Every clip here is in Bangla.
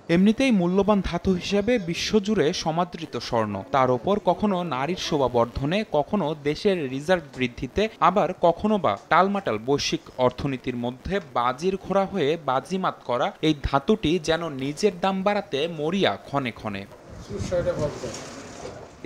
এমনিতেই মূল্যবান ধাতু হিসেবে বিশ্বজুড়ে সমাদৃত স্বর্ণ, তার ওপর কখনো নারীর শোভাবর্ধনে, কখনো দেশের রিজার্ভ বৃদ্ধিতে, আবার কখনো বা টালমাটাল বৈশ্বিক অর্থনীতির মধ্যে বাজির ঘোড়া হয়ে বাজিমাত করা এই ধাতুটি যেন নিজের দাম বাড়াতে মরিয়া ক্ষণে ক্ষণে।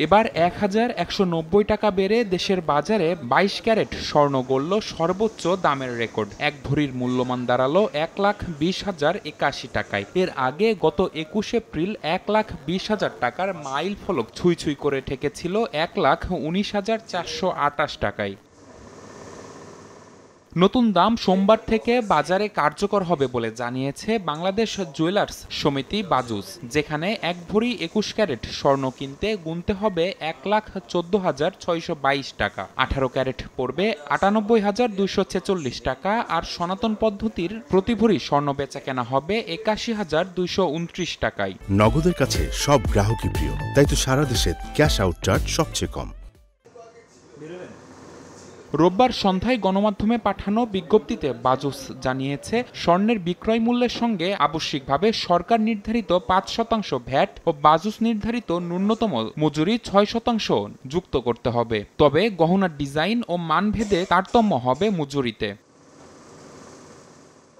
এবার ১,১৯০ টাকা বেড়ে দেশের বাজারে ২২ ক্যারেট স্বর্ণ গড়ল সর্বোচ্চ দামের রেকর্ড। এক ভরির মূল্যমান দাঁড়ালো ১,২০,০৮১ টাকায়। এর আগে গত ২১ এপ্রিল ১,২০,০০০ টাকার মাইল ফলক ছুঁই ছুঁই করে ঠেকেছিল ১,১৯,৪২৮ টাকায়। নতুন দাম সোমবার থেকে বাজারে কার্যকর হবে বলে জানিয়েছে বাংলাদেশ জুয়েলার্স সমিতি বাজুস, যেখানে এক ভরি ২১ ক্যারেট স্বর্ণ কিনতে গুনতে হবে ১,১৪,৬২২ টাকা, ১৮ ক্যারেট পড়বে ৯৮,২৪৬ টাকা, আর সনাতন পদ্ধতির প্রতি ভরি স্বর্ণ বেচা কেনা হবে ৮১,২২৯ টাকায়। নগদের কাছে সব গ্রাহকই প্রিয়, তাই তো সারা দেশে ক্যাশ আউট চার্জ সবচেয়ে কম। রোববার সন্ধ্যায় গণমাধ্যমে পাঠানো বিজ্ঞপ্তিতে বাজুস জানিয়েছে, স্বর্ণের বিক্রয় মূল্যের সঙ্গে আবশ্যিকভাবে সরকার নির্ধারিত ৫% ভ্যাট ও বাজুস নির্ধারিত ন্যূনতম মজুরি ৬% যুক্ত করতে হবে। তবে গহনার ডিজাইন ও মানভেদে তারতম্য হবে মজুরিতে।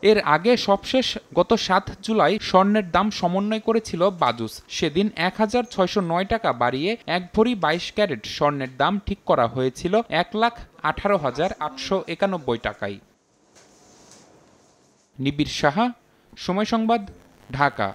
এর আগে সবশেষ গত ৭ জুলাই স্বর্ণের দাম সমন্বয় করেছিল বাজুস। সেদিন ১,৬০৯ টাকা বাড়িয়ে এক ভরি ২২ ক্যারেট স্বর্ণের দাম ঠিক করা হয়েছিল ১,১৮,৮৯১ টাকায়। নিবিড় সাহা, সময় সংবাদ, ঢাকা।